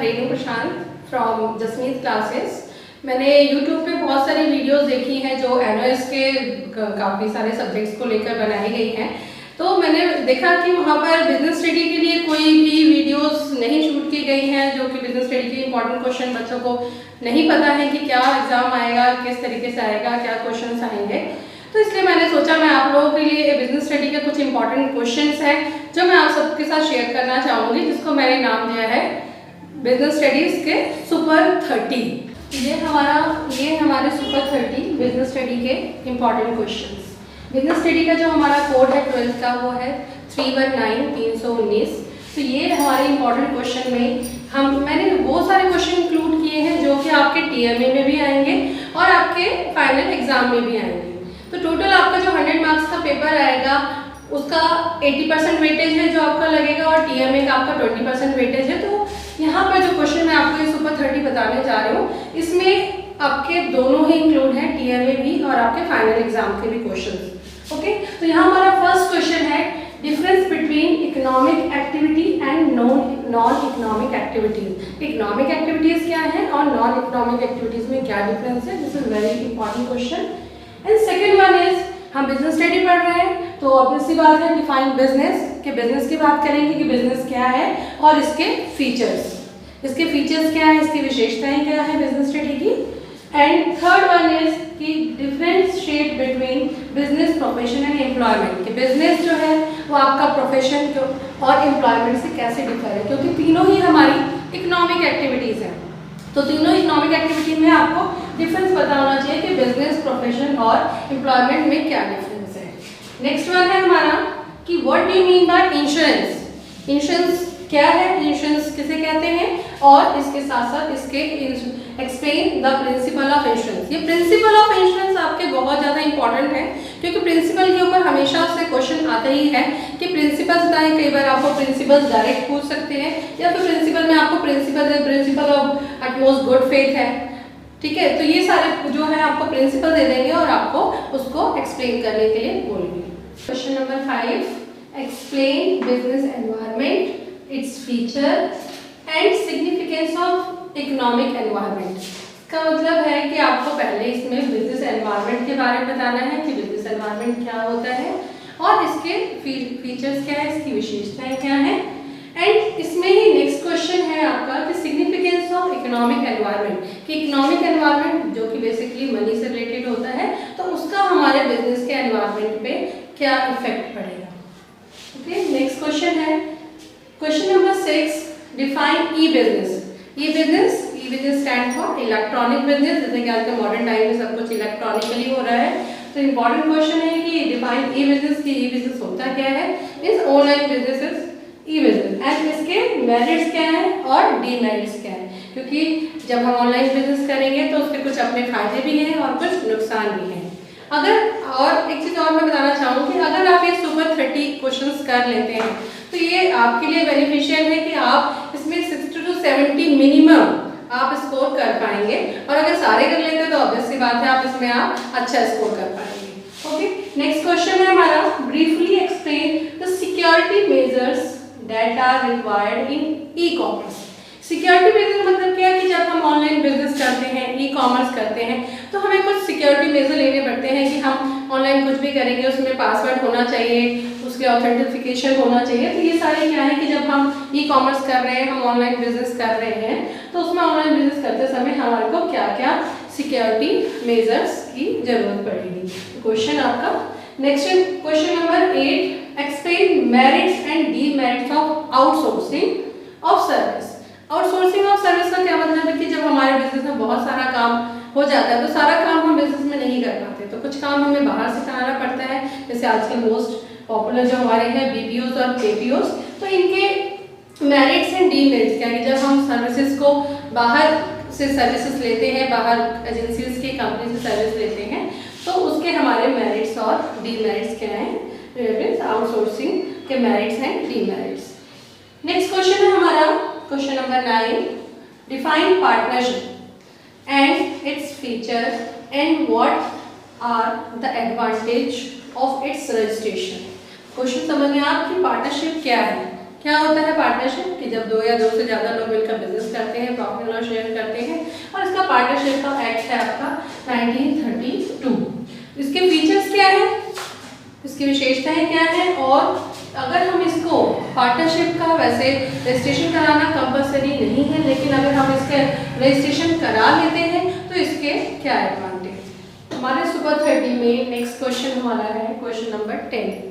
Renu Prashant from Jasmeet classes. मैंने YouTube पे बहुत सारी वीडियोस देखी हैं जो NOS के काफ़ी सारे सब्जेक्ट्स को लेकर बनाई गई हैं। तो मैंने देखा कि वहाँ पर बिजनेस स्टडी के लिए कोई भी वीडियोस नहीं शूट की गई हैं, जो कि बिजनेस स्टडी के इंपॉर्टेंट क्वेश्चन बच्चों को नहीं पता है कि क्या एग्जाम आएगा, किस तरीके से आएगा, क्या क्वेश्चंस आएंगे। तो इसलिए मैंने सोचा मैं आप लोगों के लिए बिजनेस स्टडी के कुछ इंपॉर्टेंट क्वेश्चंस हैं जो मैं आप सबके साथ शेयर करना चाहूँगी, जिसको मैंने नाम दिया है बिजनेस स्टडीज के सुपर 30। ये हमारे सुपर 30 बिजनेस स्टडी के इंपॉर्टेंट क्वेश्चंस। बिजनेस स्टडी का जो हमारा कोड है 12th का, वो है 319 तो ये हमारे इंपॉर्टेंट क्वेश्चन में मैंने बहुत सारे क्वेश्चन इंक्लूड किए हैं जो कि आपके TMA में भी आएंगे और आपके फाइनल एग्जाम में भी आएंगे। तो टोटल आपका जो 100 मार्क्स का पेपर आएगा उसका 80% वेटेज है जो आपका लगेगा और TMA का आपका 20% वेटेज है। तो यहाँ पर जो क्वेश्चन मैं आपको ये सुपर 30 बताने जा रही हूँ, इसमें आपके दोनों ही इंक्लूड हैं, TMA भी और आपके फाइनल एग्जाम के भी क्वेश्चन। ओके, तो यहाँ हमारा फर्स्ट क्वेश्चन है difference between economic activity and non economic activities. Economic activities क्या है और नॉन इकोनॉमिक एक्टिविटीज में क्या डिफरेंस है। This is very important question. And second one is, हम बिजनेस स्टडी पढ़ रहे हैं तो ऑब्वियस सी बात है डिफाइन बिजनेस, के बिजनेस की बात करेंगे कि बिजनेस क्या है और इसके फीचर्स क्या है, इसकी विशेषताएं क्या है बिजनेस स्टडी की। एंड थर्ड वन इज कि differentiate between business, profession and employment, कि बिजनेस जो है वो आपका प्रोफेशन और एम्प्लॉयमेंट से कैसे डिफर है, क्योंकि तीनों ही हमारी इकोनॉमिक एक्टिविटीज हैं। तो तीनों इकोनॉमिक एक्टिविटी में आपको डिफरेंस पता होना चाहिए कि बिजनेस, प्रोफेशन और एम्प्लॉयमेंट में क्या डिफरेंस है। नेक्स्ट वन है हमारा कि what do you mean by insurance. Insurance क्या है, इंश्योरेंस किसे कहते हैं, और इसके साथ साथ इसके explain the principle of insurance. ये प्रिंसिपल ऑफ इंश्योरेंस आपके बहुत ज़्यादा इंपॉर्टेंट है, क्योंकि प्रिंसिपल के ऊपर हमेशा से क्वेश्चन आता ही है कि प्रिंसिपल्स बताएं। कई बार आपको प्रिंसिपल्स डायरेक्ट पूछ सकते हैं या फिर प्रिंसिपल में आपको principle of utmost good faith है, ठीक है। तो ये सारे जो है आपको प्रिंसिपल दे देंगे और आपको उसको एक्सप्लेन करने के लिए बोलेंगे। Question number 5, explain business environment, it's feature and significance of economic environment. इसका मतलब है कि आपको पहले इसमें बिजनेस एनवायरनमेंट के बारे में बताना है कि बिजनेस एनवायरनमेंट क्या होता है और इसके फीचर्स क्या है, इसकी विशेषताएं क्या है। एंड इसमें ही नेक्स्ट क्वेश्चन है आपका कि सिग्निफिकेंस ऑफ इकोनॉमिक एनवायरनमेंट, कि इकोनॉमिक एनवायरनमेंट जो कि बेसिकली मनी से रिलेटेड होता है, तो उसका हमारे बिजनेस के एनवायरनमेंट पे क्या इफेक्ट पड़ेगा। ओके, नेक्स्ट क्वेश्चन है question number 6, define E business. E business stand for electronic business. जैसे कि आज के मॉडर्न टाइम में सब कुछ इलेक्ट्रॉनिकली हो रहा है, तो इंपॉर्टेंट क्वेश्चन है कि डिफाइन ई बिजनेस, की ई बिजनेस होता क्या है। Is online businesses E business and इसके मेरिट्स क्या है और डीमेरिट्स क्या है, क्योंकि जब हम ऑनलाइन बिजनेस करेंगे तो उसके कुछ अपने फायदे भी हैं और कुछ नुकसान भी हैं। और एक चीज़ और मैं बताना चाहूँगी कि अगर आप ये सुपर 30 क्वेश्चंस कर लेते हैं तो ये आपके लिए बेनिफिशियल है कि आप इसमें 60 to 70 मिनिमम आप स्कोर कर पाएंगे, और अगर सारे कर लेते हैं तो ऑब्वियस सी बात है आप इसमें अच्छा स्कोर कर पाएंगे। ओके, नेक्स्ट क्वेश्चन है हमारा, briefly explain the security measures that are required in e-commerce. Security measure मतलब क्या है कि जब हम ऑनलाइन बिजनेस करते हैं, ई-कॉमर्स करते हैं, तो हमें कुछ सिक्योरिटी मेजर लेने पड़ते हैं कि हम ऑनलाइन कुछ भी करेंगे उसमें पासवर्ड होना चाहिए, उसके ऑथेंटिफिकेशन होना चाहिए। तो ये सारे क्या है कि जब हम ई-कॉमर्स कर रहे हैं, हम ऑनलाइन बिजनेस कर रहे हैं, तो उसमें ऑनलाइन बिजनेस करते समय हमारे को क्या क्या सिक्योरिटी मेजर्स की जरूरत पड़ेगी। क्वेश्चन आपका next question number 8, explain merits and demerits of outsourcing of service. Outsourcing of service का क्या मतलब है कि जब हमारे बिजनेस में बहुत सारा काम हो जाता है तो सारा काम हम बिजनेस में नहीं कर पाते, तो कुछ काम हमें बाहर से कराना पड़ता है। जैसे आजकल मोस्ट पॉपुलर जो हमारे हैं BPOs और KPOs, तो इनके मेरिट्स एंड डीमेरिट्स क्या है कि जब हम सर्विसेज को बाहर से सर्विसेज लेते हैं, बाहर एजेंसीज की कंपनी से सर्विस लेते हैं, तो उसके हमारे मेरिट्स और डीमेरिट्स क्या हैं, आउटसोर्सिंग के merits and demerits. Next question है हमारा question number 9, define partnership and its feature and what are the advantage of its registration. Question समझ में आप कि पार्टनरशिप क्या है, क्या होता है पार्टनरशिप? कि जब दो या दो से ज़्यादा लोग मिलकर बिजनेस करते हैं, प्रॉफिट लॉस शेयर करते हैं, और इसका पार्टनरशिप का एक्ट है आपका 1932। इसके फीचर्स क्या है, इसकी विशेषताएं क्या है, और अगर हम इसको पार्टनरशिप का वैसे रजिस्ट्रेशन कराना कंपलसरी नहीं है, लेकिन अगर हम इसके रजिस्ट्रेशन करा लेते हैं तो इसके क्या एडवांटेज। हमारे सुपर 30 में नेक्स्ट क्वेश्चन हमारा है क्वेश्चन नंबर 10।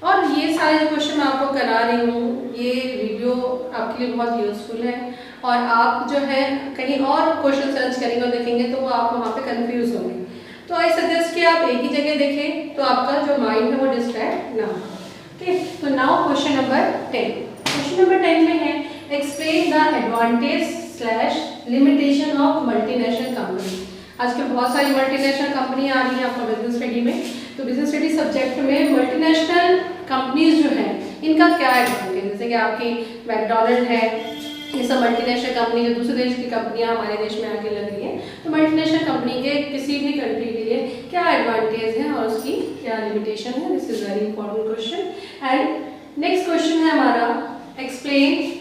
और ये सारे जो क्वेश्चन मैं आपको करा रही हूँ, ये वीडियो आपके लिए बहुत यूजफुल है, और आप जो है कहीं और क्वेश्चन सर्च करेंगे और देखेंगे तो वो आप वहाँ पे कंफ्यूज होंगे। तो आई सजेस्ट कि आप एक ही जगह देखें तो आपका जो माइंड है वो डिस्ट्रैक्ट ना हो। ओके, तो now question number 10। Question number 10 में है explain the advantage / limitation of multinational company. आजकल बहुत सारी मल्टीनेशनल कंपनी आ रही है आपका बिजनेस स्टडी में, तो बिजनेस स्टडी सब्जेक्ट में मल्टीनेशनल कंपनीज जो हैं इनका क्या एडवांटेज, जैसे कि आपकी मैकडॉनल्ड है, ये सब मल्टीनेशनल कंपनी जो दूसरे देश की कंपनियां हमारे देश में आके लग रही हैं, तो मल्टीनेशनल कंपनी के किसी भी कंट्री के लिए क्या एडवांटेज है और उसकी क्या लिमिटेशन है। This is very important question. And next question है हमारा एक्सप्लेन।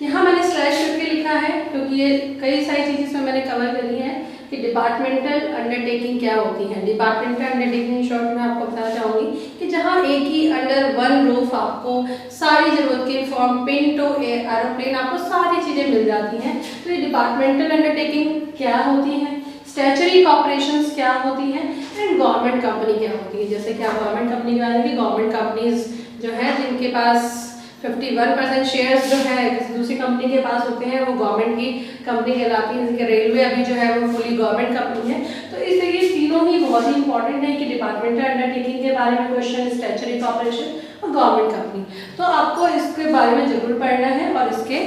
यहाँ मैंने स्लैश करके लिखा है क्योंकि ये कई सारी चीज़ें इसमें मैंने कवर करी है कि डिपार्टमेंटल अंडरटेकिंग क्या होती है। डिपार्टमेंटल अंडरटेकिंग शॉर्ट में आपको बताना चाहूँगी कि जहाँ एक ही अंडर वन रूफ आपको सारी ज़रूरत के फ्रॉम पिन टू एरोप्लेन आपको सारी चीज़ें मिल जाती हैं। तो ये डिपार्टमेंटल अंडरटेकिंग क्या होती है, स्टैचुटरी कॉर्पोरेशंस क्या होती हैं, एंड गवर्नमेंट कंपनी क्या होती है। जैसे कि आप गवर्नमेंट कंपनी की बात करें, गवर्नमेंट कंपनीज जो है जिनके पास 51% शेयर्स जो है किसी दूसरी कंपनी के पास होते हैं वो गवर्नमेंट की कंपनी कहलाती है। जैसे रेलवे अभी जो है वो फुली गवर्नमेंट कंपनी है। तो इस तरीके तीनों ही बहुत ही इंपॉर्टेंट है कि डिपार्टमेंटल अंडरटेकिंग के बारे में क्वेश्चन, स्टैचुटरी कॉर्पोरेशन और गवर्नमेंट कंपनी, तो आपको इसके बारे में जरूर पढ़ना है और इसके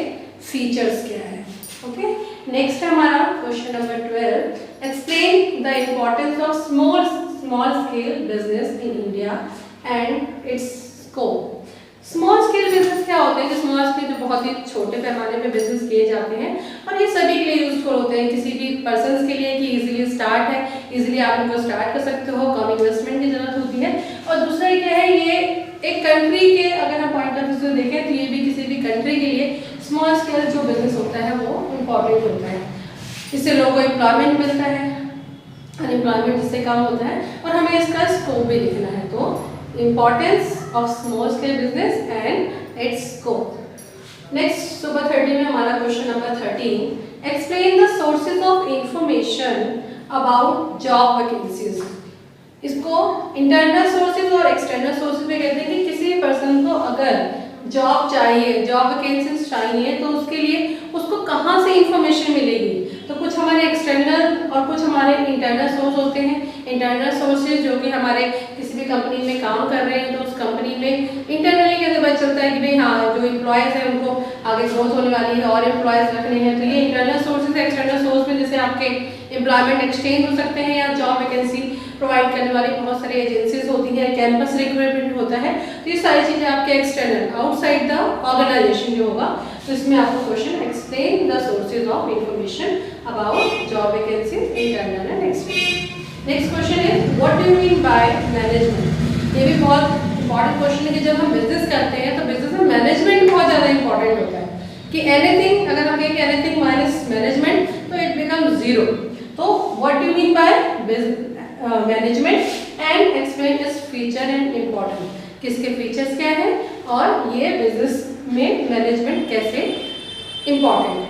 फीचर्स क्या है। ओके, नेक्स्ट है हमारा question number 12। Explain the importance of small scale business in India and it's scope. Small scale business क्या होते हैं? कि स्मॉल स्केल जो बहुत ही छोटे पैमाने पे बिजनेस किए जाते हैं और ये सभी के लिए यूजफुल होते हैं, किसी भी पर्सन के लिए कि इजीली स्टार्ट है, इजीली आप इनको स्टार्ट कर सकते हो, कम इन्वेस्टमेंट की जरूरत होती है। और दूसरा क्या है, ये एक कंट्री के अगर हम पॉइंट ऑफ व्यू से देखें तो ये भी किसी भी कंट्री के लिए स्मॉल स्केल जो बिजनेस होता है वो इम्पॉर्टेंट होता है। इससे लोगों को एम्प्लॉयमेंट मिलता है, अनएम्प्लॉयमेंट जिससे कम होता है, और हमें इसका स्कोप भी लिखना है। तो importance of small scale business and its scope. Next super 30 में हमारा question number 13। Explain the sources of information about job vacancies. इसको इंटरनल सोर्सेज और एक्सटर्नल सोर्सेज में कहते हैं कि किसी पर्सन को अगर जॉब चाहिए, जॉब वैकेंसीज चाहिए, तो उसके लिए उसको कहाँ से इंफॉर्मेशन मिलेगी। तो कुछ हमारे एक्सटर्नल और कुछ हमारे इंटरनल सोर्स होते हैं। इंटरनल सोर्सेज जो कि हमारे किसी भी कंपनी में काम कर रहे हैं तो उस कंपनी में इंटरनली कैसे पता चलता है कि भाई हाँ जो एम्प्लॉयज़ हैं उनको आगे ग्रोथ होने वाली है और एम्प्लॉयज़ रखने हैं। तो ये इंटरनल सोर्सेज एक्सटर्नल सोर्स में जैसे आपके एम्प्लॉयमेंट एक्सचेंज हो सकते हैं या जॉब वैकेंसी प्रोवाइड करने वाली बहुत सारी एजेंसीज होती हैं, कैंपस रिक्रूटमेंट होता है। तो ये सारी चीज़ें आपके एक्सटर्नल आउटसाइड द ऑर्गेनाइजेशन जो होगा। तो इसमें आपको question explain the sources of information about job vacancies internal and external. Next question is what do you mean by management. ये भी बहुत इंपॉर्टेंट क्वेश्चन है कि जब हम बिजनेस करते हैं तो बिजनेस में मैनेजमेंट बहुत ज़्यादा इंपॉर्टेंट होता है कि एनीथिंग अगर हम कहें कि एनीथिंग माइनस मैनेजमेंट तो इट बिकम जीरो। तो what do you mean by management and explain it's feature and important, किसके फीचर्स क्या है और ये बिजनेस में मैनेजमेंट कैसे इम्पोर्टेंट है।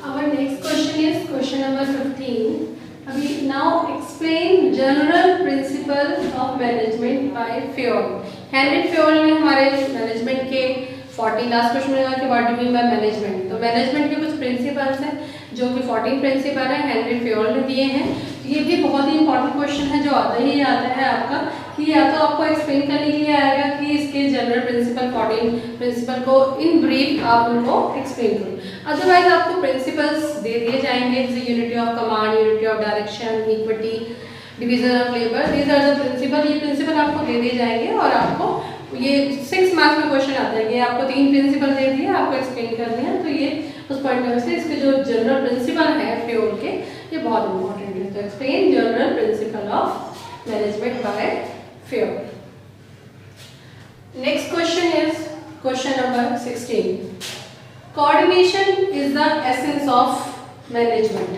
Our next question is question number 15। अभी now explain general principle of management by Fayol. Henri Fayol ने हमारे मैनेजमेंट के 40 लास्ट क्वेश्चन में कहा कि what do mean by management. तो मैनेजमेंट के कुछ प्रिंसिपल्स हैं जो कि 14 प्रिंसिपल है हेनरी फ्योल ने दिए हैं। ये भी बहुत ही इंपॉर्टेंट क्वेश्चन है जो आता ही आता है आपका कि या तो आपको एक्सप्लेन करने के लिए आएगा कि इसके जनरल प्रिंसिपल 14 प्रिंसिपल को इन ब्रीफ आप उनको एक्सप्लेन करो। अदरवाइज आपको प्रिंसिपल्स दे दिए जाएंगे जैसे unity of command, unity of direction, equity, division of labour, these are the principle. ये प्रिंसिपल आपको दे दिए जाएंगे और आपको ये 6 मार्क्स में क्वेश्चन आता है कि आपको 3 प्रिंसिपल दे दिए, आपको एक्सप्लेन करने हैं। तो ये उस पॉइंट ऑफ व्यू से इसके जो जनरल प्रिंसिपल है फ्योल के ये बहुत इंपॉर्टेंट है। तो explain general principle of management by Fayol. Next question is question number 16, coordination is the essence of management.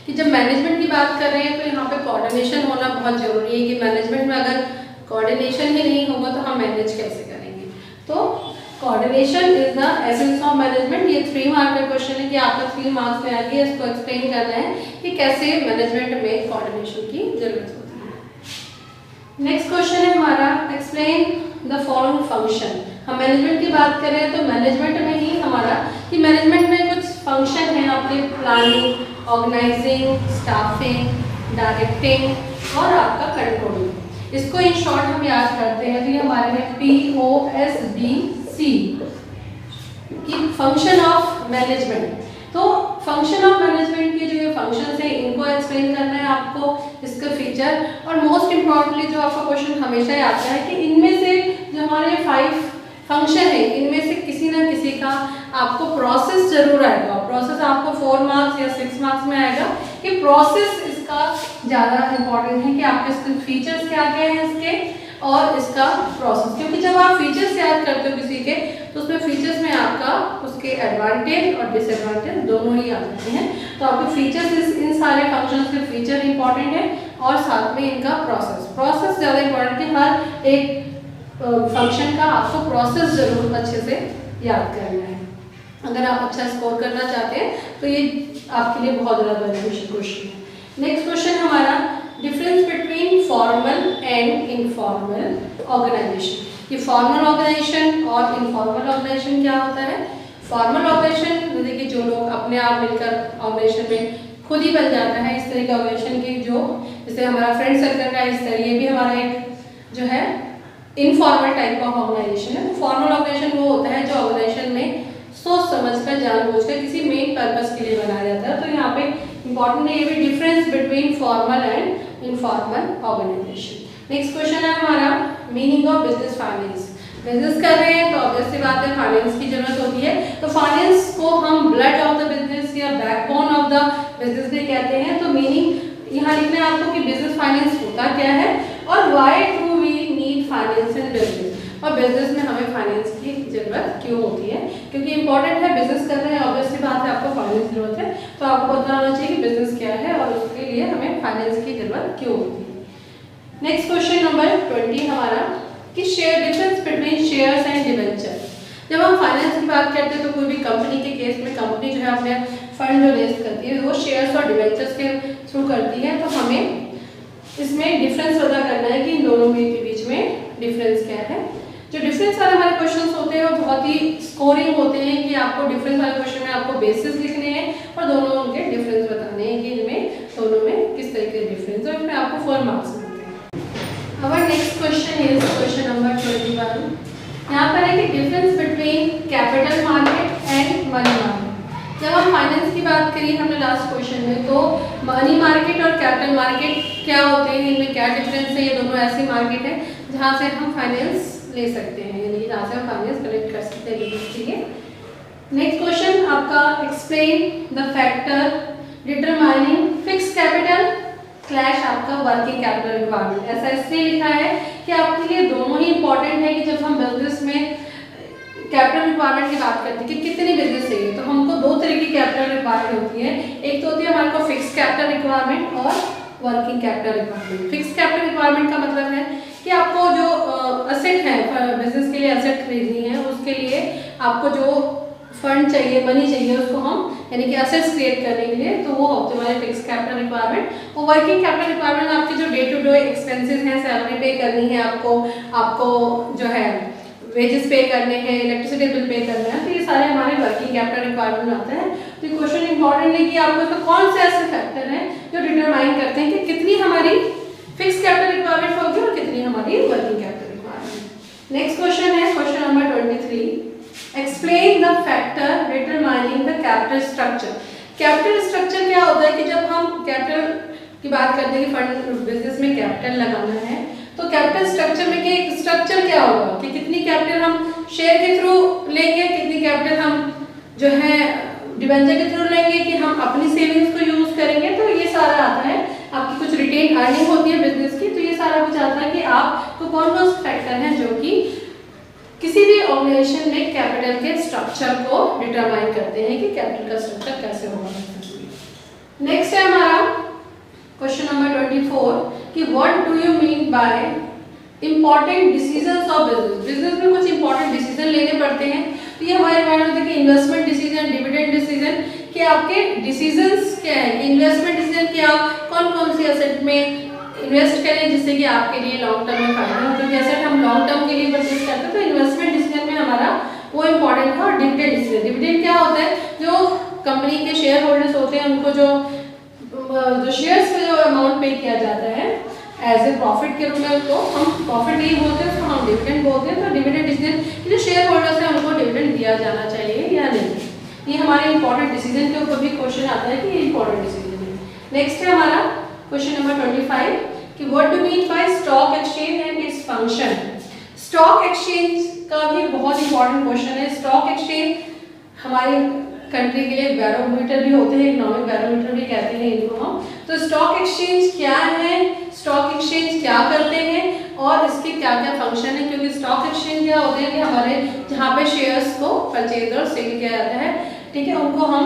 कि जब मैनेजमेंट की बात कर रहे हैं तो यहाँ पे कोऑर्डिनेशन होना बहुत जरूरी है कि मैनेजमेंट में अगर कोऑर्डिनेशन ही नहीं होगा तो हम मैनेज कैसे करेंगे। तो coordination is the essence of management, ये 3 मार्क का क्वेश्चन है कि आपका 3 मार्क्स में आगे इसको एक्सप्लेन करना है कि कैसे मैनेजमेंट में कोऑर्डिनेशन की जरूरत होती है। नेक्स्ट क्वेश्चन है हमारा, एक्सप्लेन द फॉलोइंग फंक्शन। हम मैनेजमेंट की बात कर रहे हैं तो मैनेजमेंट में ही हमारा कि मैनेजमेंट में कुछ फंक्शन है आपके, प्लानिंग, ऑर्गेनाइजिंग, स्टाफिंग, डायरेक्टिंग और आपका कंट्रोलिंग। इसको इन शॉर्ट हम याद करते हैं तो ये हमारे में POSDC की फंक्शन ऑफ मैनेजमेंट। तो फंक्शन ऑफ मैनेजमेंट के जो ये फंक्शंस है इनको एक्सप्लेन करना है आपको, इसका फीचर, और मोस्ट इम्पॉर्टेंटली जो आपका क्वेश्चन हमेशा ही आता है कि इनमें से जो हमारे 5 फंक्शन है इनमें से किसी ना किसी का आपको प्रोसेस जरूर आएगा। प्रोसेस आपको 4 मार्क्स या 6 मार्क्स में आएगा कि प्रोसेस इसका ज़्यादा इम्पॉर्टेंट है कि आपके इसके फीचर्स क्या क्या हैं इसके और इसका प्रोसेस, क्योंकि जब आप फीचर्स याद करते हो किसी के तो उसमें फीचर्स में आपका उसके एडवांटेज और डिसएडवांटेज दोनों ही आ जाते हैं। तो आपके फीचर्स इन सारे फंक्शंस के फीचर इंपॉर्टेंट है और साथ में इनका प्रोसेस ज़्यादा इंपॉर्टेंट है। हर एक फंक्शन का आपको प्रोसेस जरूर अच्छे से याद करना है। अगर आप अच्छा स्कोर करना चाहते हैं तो ये आपके लिए बहुत ज़्यादा बेनिफिशियल क्वेश्चन है। नेक्स्ट क्वेश्चन हमारा, difference between formal and informal organization. कि फॉर्मल ऑर्गेनाइजेशन और इनफॉर्मल ऑर्गेनाइजेशन क्या होता है। फॉर्मल ऑर्गेनाइजेशन जैसे कि जो लोग अपने आप मिलकर ऑर्गेनाइजेशन में खुद ही बन जाता है, इस तरह के ऑर्गेनाइजेशन की जो जैसे हमारा फ्रेंड सर्कल का इस तरह, ये भी हमारा एक जो है इनफॉर्मल टाइप ऑफ ऑर्गेनाइजेशन है। फॉर्मल ऑर्गेनाइजेशन वो होता है जो ऑर्गेनाइजेशन में सोच समझकर जानबूझकर किसी मेन पर्पस के लिए बनाया जाता है। तो यहाँ पे इंपॉर्टेंट है ये भी difference between formal and informal organization. Next question है हमारा, meaning of business finance. Business कर रहे हैं तो ऑब्वियस सी बात है फाइनेंस की जरूरत होती है। तो फाइनेंस को हम ब्लड ऑफ द बिजनेस या बैकबोन ऑफ द बिजनेस भी कहते हैं। तो मीनिंग यहाँ लिखना है आपको कि बिजनेस फाइनेंस होता क्या है और why do we need finance in business, और बिजनेस में हमें फाइनेंस की जरूरत क्यों होती है। क्योंकि इंपॉर्टेंट है, बिजनेस कर रहे हैं ऑब्वियस सी बात है आपको फाइनेंस की जरूरत है। तो आपको पता होना चाहिए कि बिजनेस क्या है और उसके लिए हमें फाइनेंस की जरूरत क्यों होती है। नेक्स्ट क्वेश्चन नंबर 20 हमारा, कि share difference between shares and debenture. जब हम फाइनेंस की बात करते हैं तो कोई भी कंपनी के केस में कंपनी जो है अपने फंड जो रेज करती है वो शेयर्स और डिबेंचर्स के थ्रू करती है। तो हमें इसमें डिफरेंस पता करना है कि इन दोनों के बीच में डिफरेंस क्या है। जो डिफरेंस वाले हमारे क्वेश्चंस होते हैं वो बहुत ही स्कोरिंग होते हैं कि आपको डिफरेंस वाले क्वेश्चन में आपको बेसिस लिखने हैं और दोनों उनके डिफरेंस बताने हैं कि इनमें दोनों में किस तरह के डिफरेंस है, इसमें आपको 4 मार्क्स मिलते हैं। अब next question is question number 21। यहाँ पर है कि difference between capital market and money market. जब हम फाइनेंस की बात करी हमने लास्ट क्वेश्चन में, तो मनी मार्केट और कैपिटल मार्केट क्या होते हैं, इनमें क्या डिफरेंस है। ये दोनों ऐसी मार्केट है जहाँ से हम फाइनेंस ले सकते हैं, यानी जहाँ से हम फाइनेंस कलेक्ट कर सकते हैं बिजनेस के लिए। नेक्स्ट क्वेश्चन आपका, explain the factor determining fix capital slash आपका वर्किंग कैपिटल रिक्वायरमेंट। ऐसा इसलिए लिखा है कि आपके लिए दोनों ही इंपॉर्टेंट है कि जब हम बिजनेस में कैपिटल रिक्वायरमेंट की बात करते हैं कि कितनी बिजनेस चाहिए, तो हमको 2 तरह की कैपिटल रिक्वायरमेंट होती है। एक तो होती है हमारे को फिक्स कैपिटल रिक्वायरमेंट और working capital requirement. Fix capital requirement का मतलब है कि आपको जो असेट है, बिजनेस के लिए असेट खरीदनी है, उसके लिए आपको जो फंड चाहिए, मनी चाहिए, उसको हम यानी कि असेट्स क्रिएट करने के लिए, तो वो होते हैं हमारे फिक्स कैपिटल रिक्वायरमेंट। और वर्किंग कैपिटल रिक्वायरमेंट आपके जो डे टू डे एक्सपेंसेस हैं, सैलरी पे करनी है आपको जो है वेजेस पे करने हैं, इलेक्ट्रिसिटी बिल पे करना है, तो ये सारे हमारे वर्किंग कैपिटल रिक्वायरमेंट आते हैं। तो ये क्वेश्चन इंपॉर्टेंट है कि आपको इसमें कौन से ऐसे फैक्टर हैं जो डिटरमाइन करते हैं कि कितनी हमारी फिक्स कैपिटल रिक्वायरमेंट होगी और कितनी हमारी working capital requirement. Next question है question number 23। Explain the factor determining the capital structure. Capital structure क्या होता है कि जब हम कैपिटल की बात करते हैं कि फंड बिजनेस में कैपिटल लगाना है, तो कैपिटल स्ट्रक्चर में कि स्ट्रक्चर क्या होगा कि कितनी कैपिटल हम शेयर के थ्रू लेंगे, कितनी कैपिटल हम जो है डिबेंचर के थ्रू लेंगे, कि हम अपनी सेविंग्स को यूज करेंगे। तो ये सारा आता है, आपकी कुछ रिटेन अर्निंग होती है बिजनेस की, तो ये सारा कुछ आता है कि आपको कौन कौन से फैक्टर हैं जो कि किसी भी ऑर्गेनाइजेशन में कैपिटल के स्ट्रक्चर को डिटरमाइन करते हैं कि कैपिटल का स्ट्रक्चर कैसे होगा। नेक्स्ट है हमारा क्वेश्चन नंबर 24 कि what do you mean by important decisions of business. Business में कुछ इंपॉर्टेंट डिसीजन लेने पड़ते हैं, तो ये हमारे माइंड में होता है कि इन्वेस्टमेंट डिसीजन, डिविडेंड डिसीजन, कि आपके डिसीजंस क्या है, कि इन्वेस्टमेंट डिसीजन कि आप कौन कौन सी एसेट में इन्वेस्ट करें जिससे कि आपके लिए लॉन्ग टर्म में फायदा हो, क्योंकि एसेट हम लॉन्ग टर्म के लिए परचेज करते हैं। तो इन्वेस्टमेंट डिसीजन में हमारा वो इंपॉर्टेंट था। और डिविडेंड डिसीजन, डिविडेंड क्या होता है, जो कंपनी के शेयर होल्डर्स होते हैं उनको जो शेयर्स पे जो अमाउंट पे किया जाता है एज ए प्रॉफिट के रूप में, तो हम प्रॉफिट नहीं बोलते उसको, हम डिविडेंड बोलते हैं। तो डिविडेंड डिसीजन जो शेयर होल्डर्स है उनको डिविडेंड दिया जाना चाहिए या नहीं, ये हमारे इंपॉर्टेंट डिसीजन के ऊपर भी क्वेश्चन आता है कि ये इंपॉर्टेंट डिसीजन है। नेक्स्ट है हमारा क्वेश्चन नंबर 25 कि what do mean bye stock exchange and its function. Stock exchange का भी बहुत इंपॉर्टेंट क्वेश्चन है। स्टॉक एक्सचेंज हमारी कंट्री के लिए बैरोमीटर भी होते हैं, इकोनॉमिक बैरोमीटर भी कहते हैं इनको हम। तो स्टॉक एक्सचेंज क्या है, स्टॉक एक्सचेंज क्या करते हैं और इसके क्या क्या फंक्शन है, क्योंकि स्टॉक एक्सचेंज क्या होते हैं कि हमारे जहाँ पे शेयर्स को परचेज और सेल किया जाता है, ठीक है, उनको हम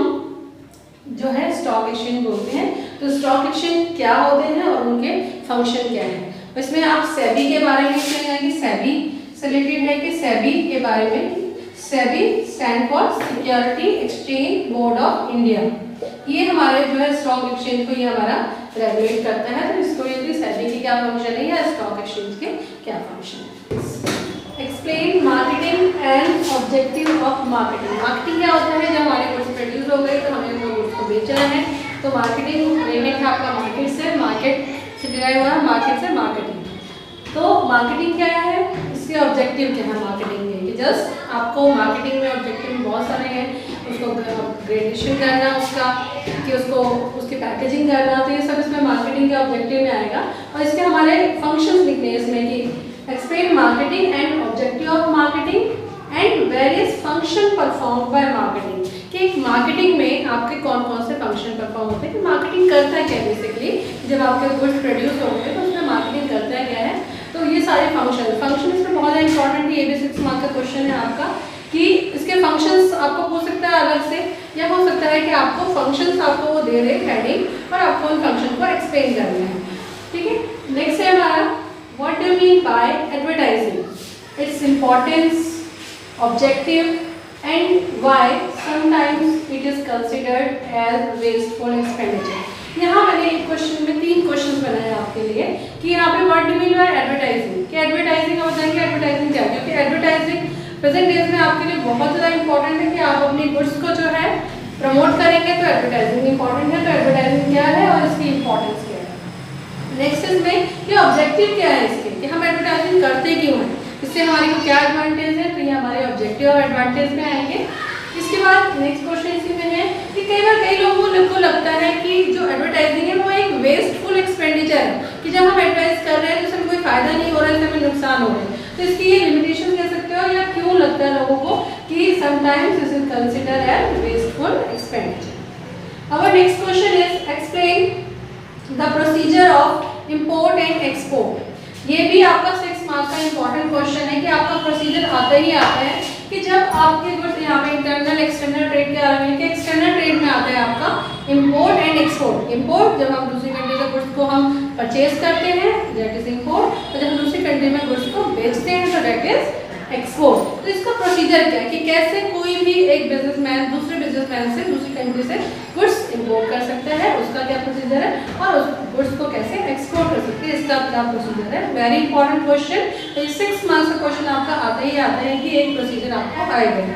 जो है स्टॉक एक्सचेंज बोलते हैं। तो स्टॉक एक्सचेंज क्या होते हैं और उनके फंक्शन क्या है। इसमें आप सेबी के बारे में सुनेंगे कि सेबी से रिलेटेड है, कि सेबी के बारे में, SEBI stand for security exchange board of India, ये हमारे जो है स्टॉक एक्सचेंज को ये हमारा रेगुलेट करता है। तो इसको ये सेबी की क्या फंक्शन है या स्टॉक एक्सचेंज के क्या फंक्शन है। Explain marketing and objective of marketing. Marketing क्या होता है, जब हमारे गुड्स प्रोड्यूस हो गए तो हमें वो गुड्स को बेचना है, तो मार्केटिंग रिलेटेड है आपका मार्केट से, मार्केट से डिराइव हुआ, मार्केट से मार्केटिंग। तो मार्केटिंग क्या है, इसके ऑब्जेक्टिव क्या है मार्केटिंग के, कि जस्ट आपको मार्केटिंग में ऑब्जेक्टिव बहुत सारे हैं, उसको ग्रेडेशन करना उसका, कि उसको उसकी पैकेजिंग करना, तो ये सब इसमें मार्केटिंग के ऑब्जेक्टिव में आएगा। और इसके हमारे फंक्शंस लिखने हैं इसमें कि explain marketing and objective of marketing and various function perform by marketing, कि एक मार्केटिंग में आपके कौन कौन से फंक्शन परफॉर्म होते हैं, कि मार्केटिंग करता है क्या बेसिकली, जब आपके गुड्स प्रोड्यूस होते हैं तो उसमें मार्केटिंग करता है क्या है। तो ये सारे फंक्शन इसमें बहुत ज़्यादा इंपॉर्टेंट है, ये भी 6 मार्क का क्वेश्चन है आपका, कि इसके फंक्शंस आपको हो सकता है अलग से, या हो सकता है कि आपको फंक्शंस आपको वो दे रहे हेडिंग और आपको उन फंक्शन को एक्सप्लेन करना है, ठीक है। नेक्स्ट है हमारा what do mean by advertising, its importance, objective and why sometimes it is considered as wasteful expenditure. यहाँ मैंने एक क्वेश्चन में 3 क्वेश्चन बनाए आपके लिए, कि यहाँ पे what do mean by advertising, कि एडवर्टाइजिंग का बताएंगे एडवर्टाइजिंग क्या है, क्योंकि एडवर्टाइजिंग प्रेजेंट डेज में आपके लिए बहुत ज़्यादा इंपॉर्टेंट है कि आप अपनी गुड्स को जो है प्रमोट करेंगे, तो एडवर्टाइजिंग इंपॉर्टेंट है। तो एडवर्टाइजिंग क्या है और इसकी इंपॉर्टेंस क्या है। नेक्स्ट इसमें कि ऑब्जेक्टिव क्या है इसके, कि हम एडवर्टाइजिंग करते क्यों हैं, इससे हमारे को क्या एडवांटेज है, तो ये हमारे ऑब्जेक्टिव और एडवांटेज में आएंगे। इसके बाद नेक्स्ट क्वेश्चन इसी में है कि कई लोगों को लगता है कि जो एडवर्टाइजिंग है वो एक वेस्टफुल एक्सपेंडिचर है, कि जब हम एडवर्टाइज कर रहे हैं तो इसमें कोई फायदा नहीं हो रहा है, इससे हमें नुकसान हो रहा है। तो इसकी ये लिमिटेशन कह सकते हो, या क्यों लगता है लोगों को कि sometimes this is considered as wasteful expenditure. Our next question is explain the procedure of import and export. ये भी आपका 6 मार्क का इंपॉर्टेंट क्वेश्चन है, कि आपका प्रोसीजर आता ही आता है कि जब आपके गुड्स यहाँ पे इंटरनल एक्सटर्नल ट्रेड के आ रहे हैं, कि एक्सटर्नल ट्रेड में आता है आपका इंपोर्ट एंड एक्सपोर्ट। इंपोर्ट जब हम दूसरी कंट्री से गुड्स को हम परचेज करते हैं, दैट इज इंपोर्ट, और जब हम दूसरी कंट्री में गुड्स को बेचते हैं तो दैट इज एक्सपोर्ट। तो इसका प्रोसीजर क्या है, कि कैसे कोई भी एक बिजनेसमैन दूसरे बिजनेसमैन से दूसरी कंट्री से गुड्स इंपोर्ट कर सकता है, उसका क्या प्रोसीजर है, और उस गुड्स को कैसे एक्सपोर्ट कर सकते हैं, इसका क्या प्रोसीजर है। वेरी इंपॉर्टेंट क्वेश्चन, तो 6 मार्क्स का क्वेश्चन आपका आता ही आता है कि एक प्रोसीजर आपको आएगा।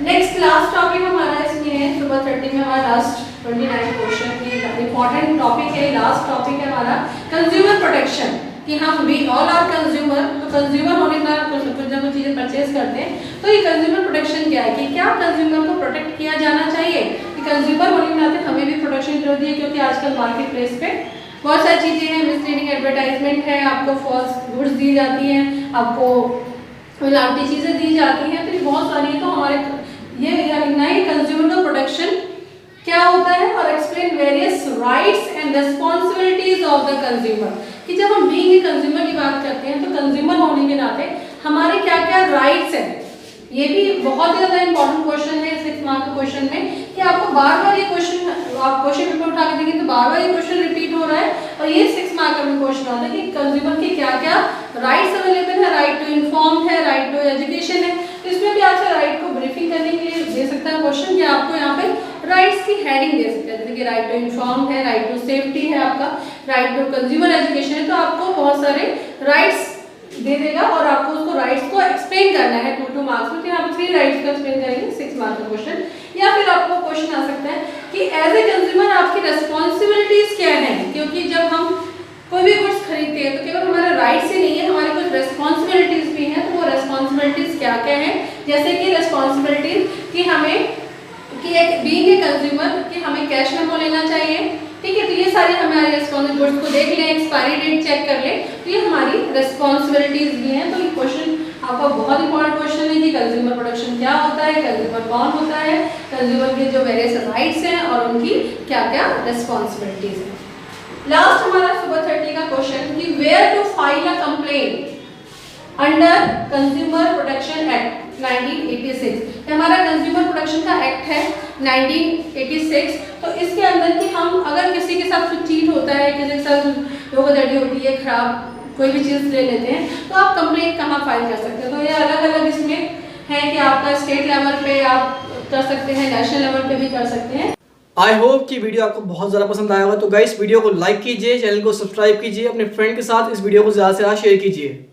नेक्स्ट लास्ट टॉपिक हमारा इसमें है, सुबह 30 में हमारा लास्ट 29 क्वेश्चन की इंपॉर्टेंट टॉपिक है, लास्ट टॉपिक है हमारा कंज्यूमर प्रोटेक्शन, कि हम वी ऑल आर कंज्यूमर। तो कंज्यूमर होने का कुछ जब चीज़ें परचेज करते हैं तो ये कंज्यूमर प्रोटेक्शन क्या है, कि क्या कंज्यूमर को प्रोटेक्ट किया जाना चाहिए, कि कंज्यूमर होने के नाते हमें भी प्रोटेक्शन जरूरी है, क्योंकि आजकल मार्केट प्लेस पे बहुत सारी चीज़ें हैं, मिसलीडिंग एडवर्टाइजमेंट है, आपको फॉल्स गुड्स दी जाती हैं, आपको मिलावटी चीज़ें दी जाती हैं, तो बहुत सारी है। तो हमारे ये लिखना है कंज्यूमर का प्रोटेक्शन क्या होता है, और explain various rights and responsibilities of the consumer, कि जब हम बीइंग ए कंज्यूमर की बात करते हैं तो कंज्यूमर होने के नाते हमारे क्या क्या राइट्स हैं। ये भी बहुत ही ज्यादा इंपॉर्टेंट क्वेश्चन है 6 मार्क के क्वेश्चन में, कि आपको बार बार ये क्वेश्चन, आप क्वेश्चन पेपर उठा के देखेंगे तो बार बार ये क्वेश्चन रिपीट हो रहा है, और ये 6 मार्क का क्वेश्चन आता है कि कंज्यूमर के क्या क्या राइट्स अवेलेबल है। राइट टू इन्फॉर्म है, राइट टू एजुकेशन है, तो इसमें भी आपसे राइट को ब्रीफिंग करने के लिए दे सकता है क्वेश्चन, कि आपको यहाँ पे राइट्स की हेडिंग दे सकता है, जैसे कि राइट टू इन्फॉर्म है, राइट टू सेफ्टी है आपका, राइट टू कंज्यूमर एजुकेशन है, तो आपको बहुत सारे राइट्स दे देगा और आपको उसको राइट्स को एक्सप्लेन करना है 2 मार्क्स में। तो यहाँ पे 3 राइट्स को एक्सप्लेन करेंगे 6 मार्क्स का क्वेश्चन। या फिर आपको क्वेश्चन आ सकता है कि एज ए कंज्यूमर आपकी रेस्पॉन्सिबिलिटीज क्या है, क्योंकि जब हम कोई भी गुड्स खरीदते हैं तो केवल हमारे राइट्स ही नहीं है, हमारी कुछ रेस्पॉन्सिबिलिटीज भी हैं। तो वो रेस्पॉन्सिबिलिटीज क्या क्या है, जैसे कि रेस्पॉन्सिबिलिटीज कि हमें कि एक बीइंग ए कंज्यूमर कि हमें कैश मेमो लेना चाहिए, ठीक है। तो ये सारी हमारे रेस्पॉन्सिबिलिटी, गुड्स को देख लें, एक्सपायरी डेट चेक कर लें, तो ये हमारी रेस्पॉन्सिबिलिटीज भी हैं। तो ये क्वेश्चन आपका बहुत इंपॉर्टेंट क्वेश्चन है कि कंज्यूमर प्रोटेक्शन क्या होता है, कंज्यूमर कौन होता है, कंज्यूमर के जो वेरियस राइट्स हैं और उनकी क्या क्या रेस्पॉन्सिबिलिटीज हैं। लास्ट हमारा सुबह 30 का क्वेश्चन कि where to file a complaint under consumer protection act 1986। हमारा कंज्यूमर प्रोटेक्शन का एक्ट है 1986। तो इसके अंदर कि हम अगर किसी के साथ कुछ चीट होता है, किसी के साथ धोखाधड़ी होती है, खराब कोई भी चीज़ ले लेते हैं, तो आप कंप्लेंट कहाँ फाइल कर सकते हो। तो ये अलग अलग इसमें है कि आपका स्टेट लेवल पे आप कर सकते हैं, नेशनल लेवल पे भी कर सकते हैं। आई होप कि वीडियो आपको बहुत ज़्यादा पसंद आया होगा। तो गाइस वीडियो को लाइक कीजिए, चैनल को सब्सक्राइब कीजिए, अपने फ्रेंड के साथ इस वीडियो को ज़्यादा से ज़्यादा शेयर कीजिए।